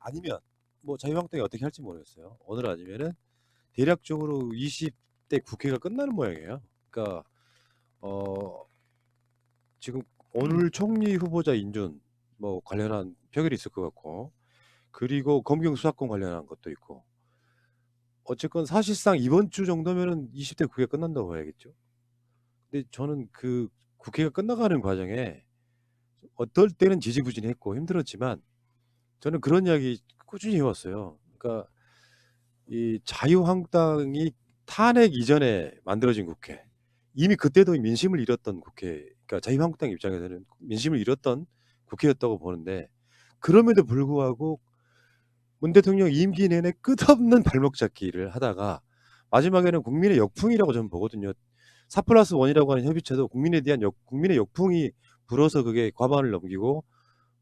아니면 뭐 자유한국당이 어떻게 할지 모르겠어요. 오늘 아니면은 대략적으로 20대 국회가 끝나는 모양이에요. 그러니까 어 지금 오늘 총리 후보자 인준 뭐 관련한 표결이 있을 것 같고, 그리고 검경 수사권 관련한 것도 있고, 어쨌건 사실상 이번 주 정도면은 20대 국회가 끝난다고 봐야겠죠. 근데 저는 그 국회가 끝나가는 과정에 어떨 때는 지지부진했고 힘들었지만 저는 그런 이야기 꾸준히 해왔어요. 그러니까 이 자유한국당이 탄핵 이전에 만들어진 국회, 이미 그때도 민심을 잃었던 국회, 그러니까 자유한국당 입장에서는 민심을 잃었던 국회였다고 보는데, 그럼에도 불구하고 문 대통령 임기 내내 끝없는 발목 잡기를 하다가 마지막에는 국민의 역풍이라고 저는 보거든요. 4+1이라고 하는 협의체도 국민의 역풍이 불어서 그게 과반을 넘기고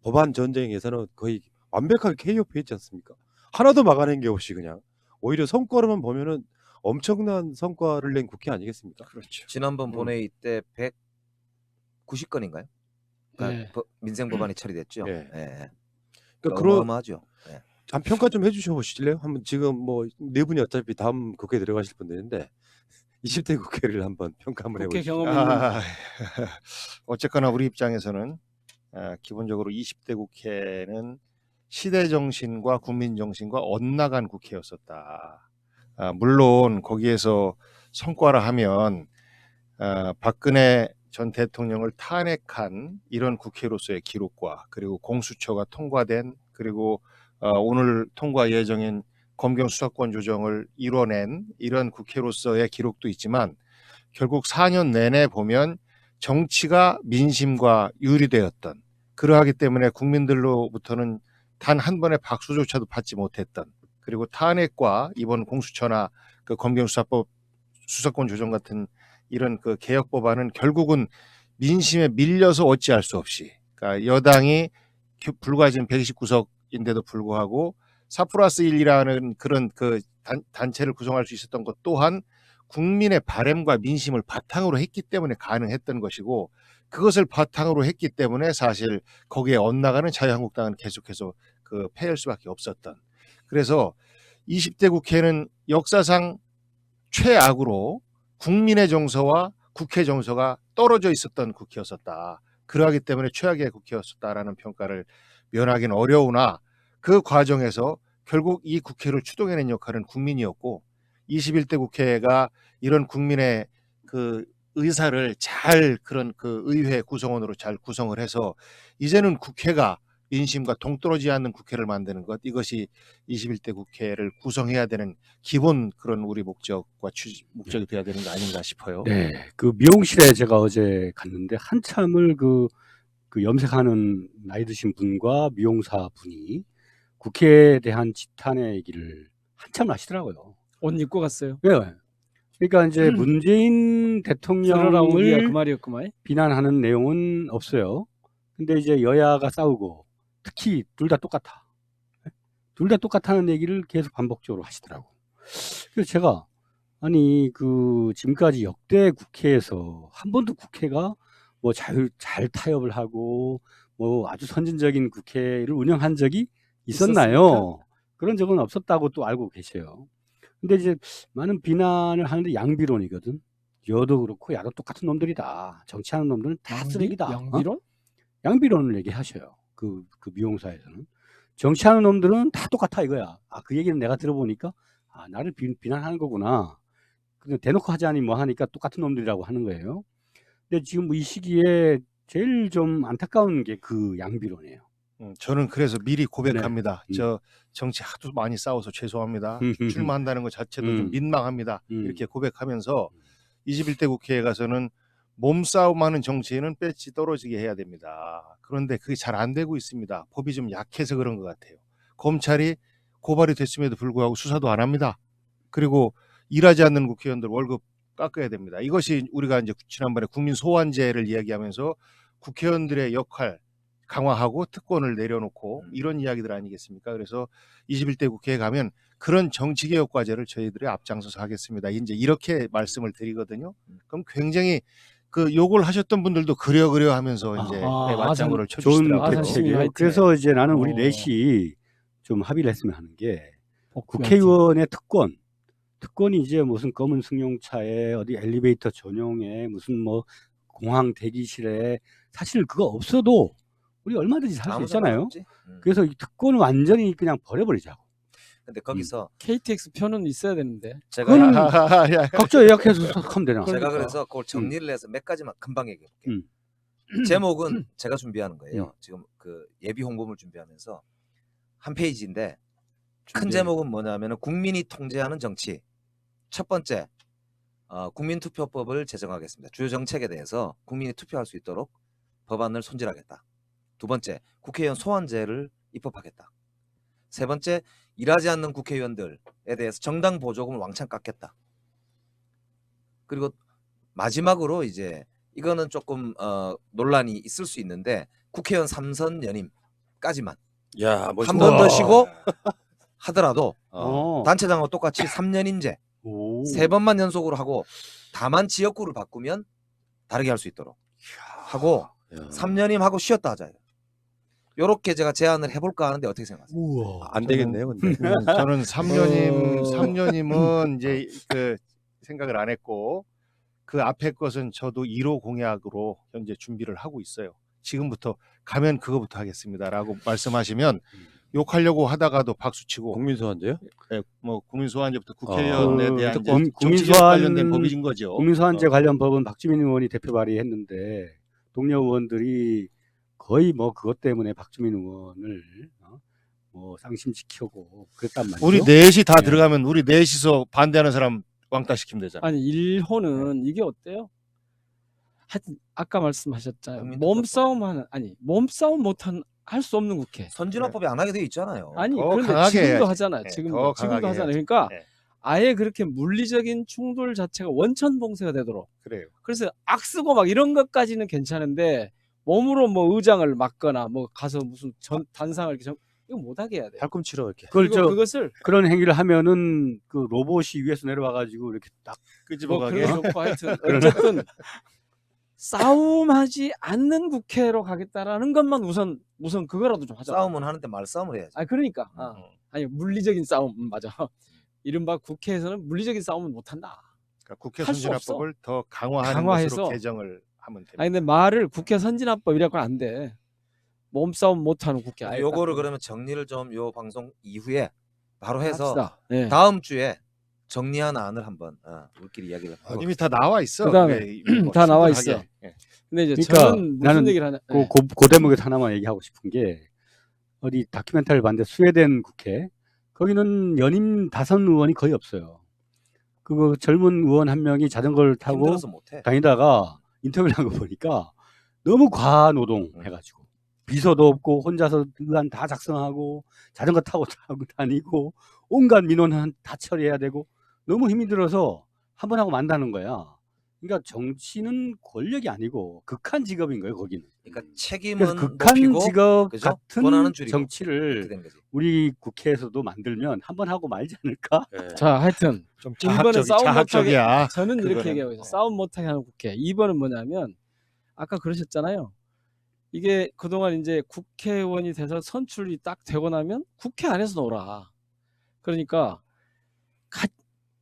법안 전쟁에서는 거의 완벽하게 KO했지 않습니까? 하나도 막아낸 게 없이 그냥 오히려 성과로만 보면은 엄청난 성과를 낸 국회 아니겠습니까? 그렇죠. 지난번 본회의 때 190건인가요? 그러니까 네. 민생 법안이 처리됐죠. 예. 예. 그러니까 그런 어마어마하죠. 예. 한 평가 좀 해주셔 보실래요? 한번 지금 뭐 네 분이 어차피 다음 국회 들어가실 분들인데 20대 국회를 한번 평가 한번 국회 해보시죠. 경험 있는 어쨌거나 우리 입장에서는 기본적으로 20대 국회는 시대 정신과 국민 정신과 엇나간 국회였었다. 물론 거기에서 성과라 하면 박근혜 전 대통령을 탄핵한 이런 국회로서의 기록과, 그리고 공수처가 통과된, 그리고 오늘 통과 예정인 검경 수사권 조정을 이뤄낸 이런 국회로서의 기록도 있지만, 결국 4년 내내 보면 정치가 민심과 유리되었던, 그러하기 때문에 국민들로부터는 단 한 번의 박수조차도 받지 못했던, 그리고 탄핵과 이번 공수처나 그 검경수사법 수사권 조정 같은 이런 그 개혁 법안은 결국은 민심에 밀려서 어찌할 수 없이, 그러니까 여당이 불과 지금 129석인데도 불구하고 4+1이라는 그런 그 단체를 구성할 수 있었던 것 또한 국민의 바람과 민심을 바탕으로 했기 때문에 가능했던 것이고, 그것을 바탕으로 했기 때문에 사실 거기에 엇나가는 자유한국당은 계속해서 그 패할 수밖에 없었던. 그래서 20대 국회는 역사상 최악으로 국민의 정서와 국회 정서가 떨어져 있었던 국회였었다. 그러하기 때문에 최악의 국회였었다라는 평가를 면하기는 어려우나, 그 과정에서 결국 이 국회를 추동해낸 역할은 국민이었고, 21대 국회가 이런 국민의 그 의사를 잘, 그런 그 의회 구성원으로 잘 구성을 해서 이제는 국회가 민심과 동떨어지지 않는 국회를 만드는 것, 이것이 21대 국회를 구성해야 되는 기본 그런 우리 목적과 목적이 돼야 되는 거 아닌가 싶어요. 네, 그 미용실에 제가 어제 갔는데 한참을 그 염색하는 나이 드신 분과 미용사 분이 국회에 대한 지탄의 얘기를 한참 하시더라고요. 옷 입고 갔어요. 예. 그러니까 이제 문재인 들으라 오기야 그 대통령을 말이었구만. 비난하는 내용은 없어요. 근데 이제 여야가 싸우고 특히 둘 다 똑같아. 둘 다 똑같다는 얘기를 계속 반복적으로 하시더라고. 그래서 제가 아니 그 지금까지 역대 국회에서 한 번도 국회가 뭐 잘 타협을 하고 뭐 아주 선진적인 국회를 운영한 적이 있었나요? 있었습니까? 그런 적은 없었다고 또 알고 계세요. 근데 이제 많은 비난을 하는데 양비론이거든. 여도 그렇고 야도 똑같은 놈들이다. 정치하는 놈들은 다 쓰레기다. 양비론? 양비론을 얘기하셔요. 그 미용사에서는. 정치하는 놈들은 다 똑같아 이거야. 그 얘기는 내가 들어보니까 나를 비난하는 거구나. 근데 대놓고 하지 않으니 뭐 하니까 똑같은 놈들이라고 하는 거예요. 근데 지금 뭐 이 시기에 제일 좀 안타까운 게 그 양비론이에요. 저는 그래서 미리 고백합니다. 네. 저 정치 하도 많이 싸워서 죄송합니다. 출마한다는 것 자체도 좀 민망합니다. 이렇게 고백하면서 21대 국회에 가서는 몸싸움하는 정치인은 배지 떨어지게 해야 됩니다. 그런데 그게 잘 안 되고 있습니다. 법이 좀 약해서 그런 것 같아요. 검찰이 고발이 됐음에도 불구하고 수사도 안 합니다. 그리고 일하지 않는 국회의원들 월급 깎아야 됩니다. 이것이 우리가 이제 지난번에 국민 소환제를 이야기하면서 국회의원들의 역할 강화하고 특권을 내려놓고 이런 이야기들 아니겠습니까? 그래서 21대 국회에 가면 그런 정치개혁 과제를 저희들이 앞장서서 하겠습니다. 이제 이렇게 말씀을 드리거든요. 그럼 굉장히 그 욕을 하셨던 분들도 그려 하면서 이제 맞장구를 쳐주시더라고요. 좋은 대책이에요. 그래서 이제 나는 우리 넷이 좀 합의를 했으면 하는 게 복귀 국회의원의 특권이 이제 무슨 검은 승용차에 어디 엘리베이터 전용에 무슨 뭐 공항 대기실에 사실 그거 없어도 우리 얼마든지 살 수 아무 있잖아요. 상관없지. 그래서 이 특권을 완전히 그냥 버려버리자고. 근데 거기서 KTX 표는 있어야 되는데. 제가 그건 야, 각자 예약해서 하면 되나? 제가 그러니까. 그래서 그걸 정리를 해서 몇 가지만 금방 얘기해 볼게요. 음. 제목은 제가 준비하는 거예요. 지금 그 예비 홍보물 준비하면서 한 페이지인데 큰 제목은 뭐냐면은 국민이 통제하는 정치. 첫 번째, 국민투표법을 제정하겠습니다. 주요 정책에 대해서 국민이 투표할 수 있도록 법안을 손질하겠다. 두 번째, 국회의원 소환제를 입법하겠다. 세 번째, 일하지 않는 국회의원들에 대해서 정당 보조금을 왕창 깎겠다. 그리고 마지막으로 이제 이거는 조금 논란이 있을 수 있는데 국회의원 3선 연임까지만 야, 한 멋있다. 번 더 쉬고 하더라도 어. 단체장하고 똑같이 3년임제 오. 3번만 연속으로 하고 다만 지역구를 바꾸면 다르게 할 수 있도록 하고 야. 3년임 하고 쉬었다 하자. 요렇게 제가 제안을 해볼까 하는데 어떻게 생각하세요? 우와. 안 되겠네요, 근데. 저는 3년이면 이제 그 생각을 안 했고 그 앞에 것은 저도 1호 공약으로 현재 준비를 하고 있어요. 지금부터 가면 그거부터 하겠습니다라고 말씀하시면 욕하려고 하다가도 박수치고 국민소환제요? 네, 뭐 국민소환제부터 국회의원에 그 대한 이제 국- 정치적 국민소환- 관련된 법인 거죠. 국민소환제 관련 법은 박주민 의원이 대표 발의했는데 동료 의원들이 거의 뭐 그것 때문에 박주민 의원을 뭐 쌍심시키고 그랬단 말이죠. 우리 넷이 다 네. 들어가면 우리 넷이서 반대하는 사람 왕따 시키면 되잖아. 아니 1호는 이게 어때요? 하여튼 아까 말씀하셨잖아요. 국민투표법. 몸싸움 못한 할 수 없는 국회. 선진화법이 안 하게 돼 있잖아요. 아니 더 그런데 강하게 지금도 해야지. 하잖아요. 네, 지금도 더 강하게 하잖아요. 해야지. 그러니까 네. 아예 그렇게 물리적인 충돌 자체가 원천 봉쇄가 되도록. 그래요. 그래서 악쓰고 막 이런 것까지는 괜찮은데 몸으로 뭐 의장을 막거나 뭐 가서 무슨 단상을 이렇게 이거 못하게 해야 돼요. 팔꿈치로 이렇게. 그걸 그리고 저 그것을 그런 행위를 하면은 그 로봇이 위에서 내려와가지고 이렇게 딱 뭐 끄집어가게. 그런 좋고 하여튼 어쨌든 싸움하지 않는 국회로 가겠다라는 것만 우선 그거라도 좀 하자. 싸움은 하는데 말싸움을 해야지. 아 그러니까 음. 아니 물리적인 싸움 맞아. 이른바 국회에서는 물리적인 싸움은 못한다. 그러니까 국회 할수 선진화법을 더 강화하는 강화해서. 것으로 개정을 하면 됩니다. 아니 근데 말을 국회 선진화법이라고는 안 돼. 몸싸움 못하는 국회. 아예 요거를 딱 그러면 정리를 좀 요 방송 이후에 바로 해서 합시다. 예. 다음 주에 정리한 안을 한번 우리끼리 이야기를 해보고 이미 다 나와 있어. 그다음에 그래, 뭐 다 나와 충분하게. 있어. 예. 근데 이제 그러니까 저는 무슨 나는 얘기를 하냐? 그 대목에서 하나만 얘기하고 싶은 게 어디 다큐멘터리를 봤는데 스웨덴 국회 거기는 연임 다선 의원이 거의 없어요. 그거 젊은 의원 한 명이 자전거를 타고 힘들어서 못해. 다니다가 인터뷰를 한 거 보니까 너무 과노동 해가지고 비서도 없고 혼자서 의안 다 작성하고 자전거 타고 다니고 온갖 민원 다 처리해야 되고 너무 힘이 들어서 한 번 하고 만다는 거야. 그러니까 정치는 권력이 아니고 극한 직업인 거예요, 거기는. 그러니까 그래서 책임은 극한 높이고 직업 그죠? 같은 권한은 줄이고. 이렇게 정치를 된 거지. 우리 국회에서도 만들면 한 번 하고 말지 않을까? 예. 자 하여튼 좀 1번은 싸움 자학적이야. 저는 이렇게 그거는. 얘기하고 있어요. 싸움 못하게 하는 국회. 2번은 뭐냐면 아까 그러셨잖아요. 이게 그동안 이제 국회의원이 돼서 선출이 딱 되고 나면 국회 안에서 놀아. 그러니까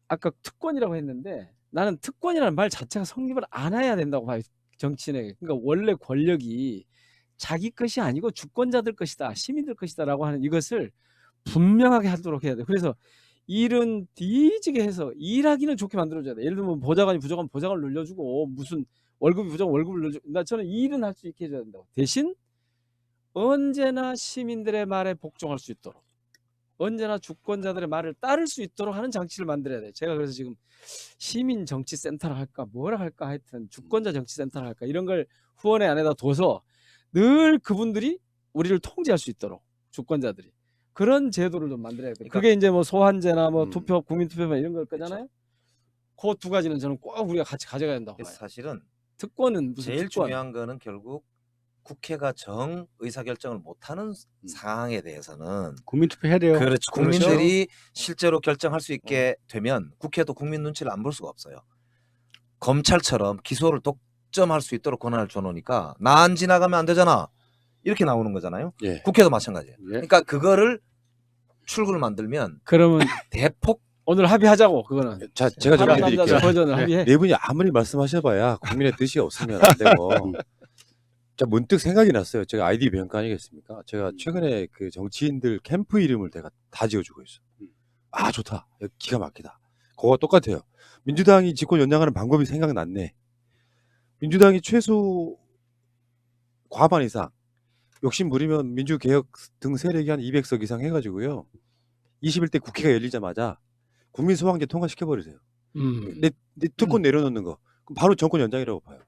아까 특권이라고 했는데 나는 특권이라는 말 자체가 성립을 안 해야 된다고 봐요. 정치인에게. 그러니까 원래 권력이 자기 것이 아니고 주권자들 것이다. 시민들 것이다라고 하는 이것을 분명하게 하도록 해야 돼. 그래서 일은 뒤지게 해서 일하기는 좋게 만들어줘야 돼. 예를 들면 보좌관이 부족하면 보좌관을 늘려주고 무슨 월급이 부족하면 월급을 늘려주고 저는 일은 할 수 있게 해줘야 된다고. 대신 언제나 시민들의 말에 복종할 수 있도록 언제나 주권자들의 말을 따를 수 있도록 하는 장치를 만들어야 돼. 제가 그래서 지금 시민정치센터를 할까 뭐라 할까 하여튼 주권자 정치센터를 할까 이런 걸 후원회 안에다 둬서 늘 그분들이 우리를 통제할 수 있도록 주권자들이 그런 제도를 좀 만들어야 돼. 그게 이제 뭐 소환제나 뭐 투표 국민투표만 이런 걸 거잖아요. 그 두 가지는 저는 꼭 우리가 같이 가져가야 된다고 봐요. 사실은 특권은 무슨 제일 특권? 중요한 거는 결국 국회가 정 의사결정을 못하는 상황에 대해서는 국민투표 해야 돼요. 그렇죠. 국민들이 실제로 결정할 수 있게 되면 국회도 국민 눈치를 안 볼 수가 없어요. 검찰처럼 기소를 독점할 수 있도록 권한을 줘놓으니까 나 안 지나가면 안 되잖아. 이렇게 나오는 거잖아요. 예. 국회도 마찬가지예요. 예. 그러니까 그거를 출구를 만들면 그러면 대폭 오늘 합의하자고 그거는. 자, 제가 파란 정리해 남자 드릴게요. 버전을 합의해. 네 분이 아무리 말씀하셔봐야 국민의 뜻이 없으면 안 되고. 자, 문득 생각이 났어요. 제가 아이디 배우니까 아니겠습니까? 제가 최근에 그 정치인들 캠프 이름을 내가 다 지어주고 있어. 아, 좋다. 기가 막히다. 그거가 똑같아요. 민주당이 집권 연장하는 방법이 생각났네. 민주당이 최소 과반 이상 욕심 부리면 민주개혁 등 세력이 한 200석 이상 해가지고요. 21대 국회가 열리자마자 국민 소환제 통과시켜버리세요. 내 특권 내려놓는 거. 그럼 바로 정권 연장이라고 봐요.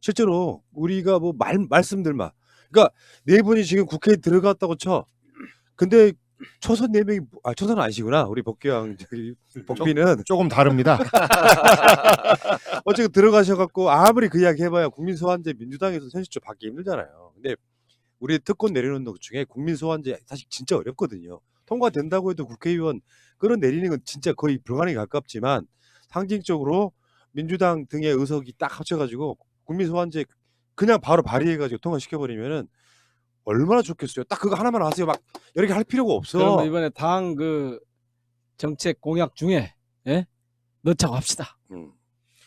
실제로 우리가 뭐 말씀들만. 그러니까 네 분이 지금 국회에 들어갔다고 쳐. 근데 초선 4명이, 초선은 아니시구나. 우리 복귀왕, 복비는. 조금 다릅니다. 어쨌든 들어가셔갖고 아무리 그 이야기 해봐야 국민 소환제 민주당에서 현실적으로 받기 힘들잖아요. 근데 우리 특권 내려놓는 것 중에 국민 소환제 사실 진짜 어렵거든요. 통과된다고 해도 국회의원 끌어내리는 건 진짜 거의 불가능에 가깝지만 상징적으로 민주당 등의 의석이 딱 합쳐가지고 국민 소환제 그냥 바로 발의해가지고 통과시켜버리면은 얼마나 좋겠어요. 딱 그거 하나만 하세요. 막 여러 개 할 필요가 없어. 그러면 이번에 당 그 정책 공약 중에 넣자고 합시다.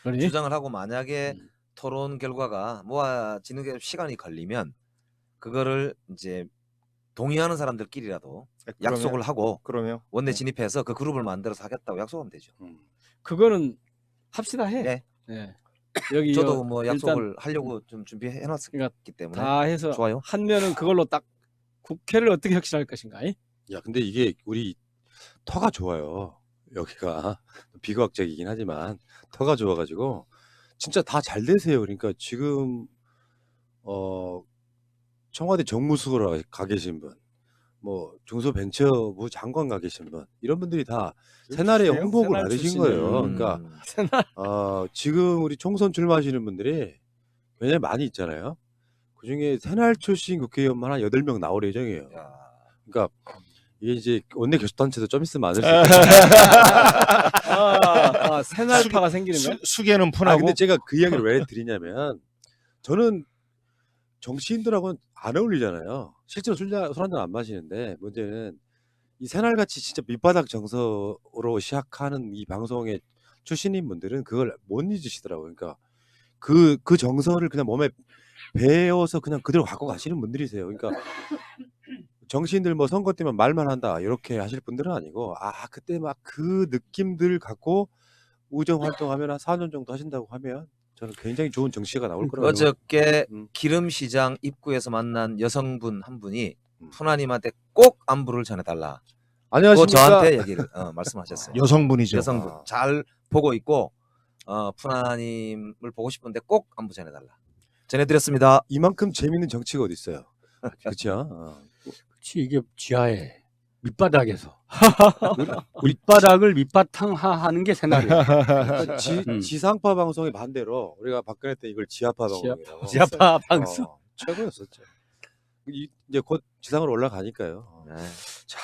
그러니 주장을 하고 만약에 토론 결과가 모아지는 게 시간이 걸리면 그거를 이제 동의하는 사람들끼리라도 약속을 하고 그러면 원내 진입해서 그 그룹을 만들어서 하겠다고 약속하면 되죠. 그거는 합시다 해. 네. 네. 여기 저도 뭐 일단 약속을 하려고 좀 준비해놨기 그러니까 때문에 다 해서 좋아요. 한 면은 그걸로 딱 국회를 어떻게 혁신할 것인가. 야, 근데 이게 우리 터가 좋아요. 여기가 비과학적이긴 하지만 터가 좋아가지고 진짜 다 잘 되세요. 그러니까 지금 청와대 정무수석으로 가 계신 분, 뭐 중소벤처부 장관 가 계신 분, 이런 분들이 다 새날에 홍보를 새날 받으신 출신이에요. 거예요. 그러니까 지금 우리 총선 출마하시는 분들이 굉장히 많이 있잖아요. 그중에 새날 출신 국회의원만 한 8명 나올 예정이에요. 야, 그러니까 이게 이제 원내 교섭단체도 좀 있으면 많을 수 있어요. 새날파가 생기는 거야? 수계는 푼하고. 근데 제가 그 이야기를 왜 드리냐면 저는 정치인들하고는 안 어울리잖아요. 실제로 술 한잔 안 마시는데 문제는 이 새날같이 진짜 밑바닥 정서로 시작하는 이 방송의 출신인 분들은 그걸 못 잊으시더라고요. 그러니까 그 정서를 그냥 몸에 배워서 그냥 그대로 갖고 가시는 분들이세요. 그러니까 정치인들 뭐 선거 때만 말만 한다 이렇게 하실 분들은 아니고 그때 막 그 느낌들 갖고 우정 활동하면 한 4년 정도 하신다고 하면 저는 굉장히 좋은 정치가 나올 거라고 어저께 음. 기름시장 입구에서 만난 여성분 한 분이 푸나님한테 꼭 안부를 전해달라. 그 안녕하십니까. 저한테 얘기를 말씀하셨어요. 여성분이죠. 여성분 잘 보고 있고 푸나님을 보고 싶은데 꼭 안부 전해달라. 전해드렸습니다. 이만큼 재밌는 정치가 어디 있어요. 그렇죠. 그렇지 이게 지하에 밑바닥에서 밑바닥을 밑바탕하하는 게 새날이에요. 그러니까 지상파 방송의 반대로 우리가 박근혜 때 이걸 지하파 방송이라고. 지하파 방송. 최고였었죠. 이제 곧 지상으로 올라가니까요. 네. 자,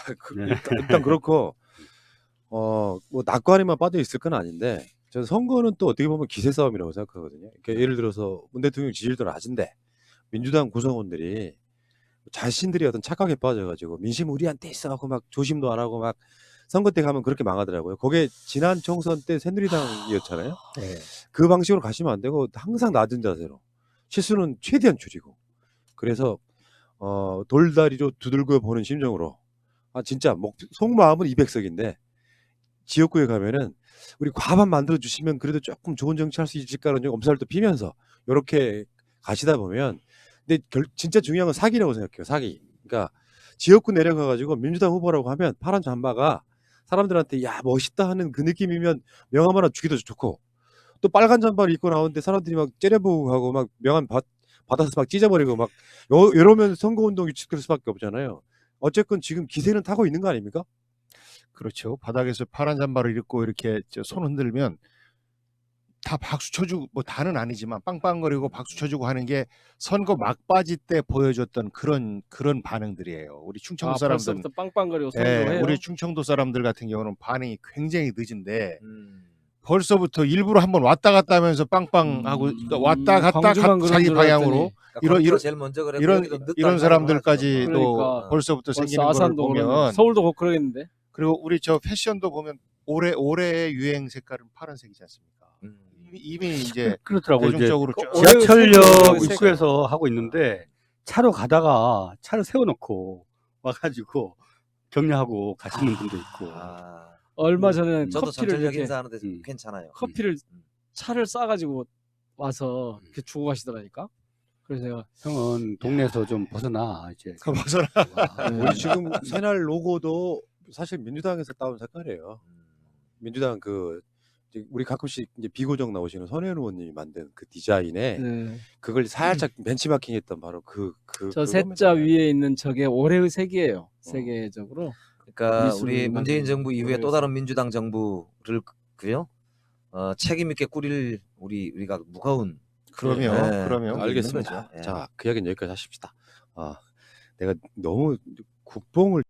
일단 그렇고 뭐 낙관에만 빠져 있을 건 아닌데 저는 선거는 또 어떻게 보면 기세 싸움이라고 생각하거든요. 그러니까 예를 들어서 문 대통령 지지율도 낮은데 민주당 구성원들이 자신들이 어떤 착각에 빠져가지고 민심 우리한테 있어갖고 막 조심도 안 하고 막 선거 때 가면 그렇게 망하더라고요. 그게 지난 총선 때 새누리당이었잖아요. 네. 그 방식으로 가시면 안 되고 항상 낮은 자세로 실수는 최대한 줄이고 그래서 돌다리로 두들겨 보는 심정으로 진짜 속마음은 200석인데 지역구에 가면은 우리 과반 만들어 주시면 그래도 조금 좋은 정치할 수 있을까라는 엄살도 피면서 이렇게 가시다 보면 근데 진짜 중요한 건 사기라고 생각해요. 사기. 그러니까 지역구 내려가 가지고 민주당 후보라고 하면 파란 잠바가 사람들한테 야 멋있다 하는 그 느낌이면 명함 하나 주기도 좋고 또 빨간 잠바를 입고 나오는데 사람들이 막 째려보고 가고 막 명함 받아서 막 찢어버리고 막 이러면 선거운동 유축될 수밖에 없잖아요. 어쨌건 지금 기세는 타고 있는 거 아닙니까? 그렇죠. 바닥에서 파란 잠바를 입고 이렇게 손 흔들면 다 박수 쳐주고 뭐 다는 아니지만 빵빵거리고 박수 쳐주고 하는 게 선거 막바지 때 보여줬던 그런 반응들이에요. 우리 충청도 사람들, 벌써부터 빵빵거리고 예, 선거해요. 우리 충청도 사람들 같은 경우는 반응이 굉장히 늦은데 벌써부터 일부러 한번 왔다 갔다 하면서 빵빵하고 그러니까 왔다 갔다 광주만 그런 자기 줄 방향으로 알았더니 그러니까 이런- 제일 먼저 그랬고 이런 여기도 늦다 이런 하는 사람들까지 거죠. 또 그러니까 벌써부터 생기는 벌써 걸 아산도 보면 그러면 서울도 곧 그러겠는데. 그리고 우리 저 패션도 보면 올해의 유행 색깔은 파란색이지 않습니까? 음. 이미 이제 그렇더라고. 이제 대중적으로 그 쭉 올해 지하철역 색깔. 입구에서 하고 있는데 차로 가다가 차를 세워놓고 와가지고 격려하고 가시는 분도 있고. 아, 얼마 전에 저도 커피를 전철역 이렇게 인사하는데 음. 괜찮아요. 커피를 음. 차를 싸가지고 와서 이렇게 주고 가시더라니까. 그래서 내가 형은 동네에서 좀 벗어나 이제. 벗어나. 와. 네. 우리 지금 새날 로고도 사실 민주당에서 따온 색깔이에요. 음. 민주당 이제 우리 가끔씩 이제 비고정 나오시는 선혜원 의원님이 만든 그 디자인에 네. 그걸 살짝 벤치마킹했던 바로 저 그겁니다. 셋자 위에 있는 저게 올해의 색이에요. 세계적으로. 그러니까 미술 우리 문재인 만드는 정부 이후에 또 노래에서. 다른 민주당 정부를 그요 책임 있게 꾸릴 우리가 무거운 그럼요. 네, 그럼요. 그런 게 알겠습니다. 있는 거죠. 예. 자, 그 이야기는 여기까지 하십시다. 내가 너무 국뽕을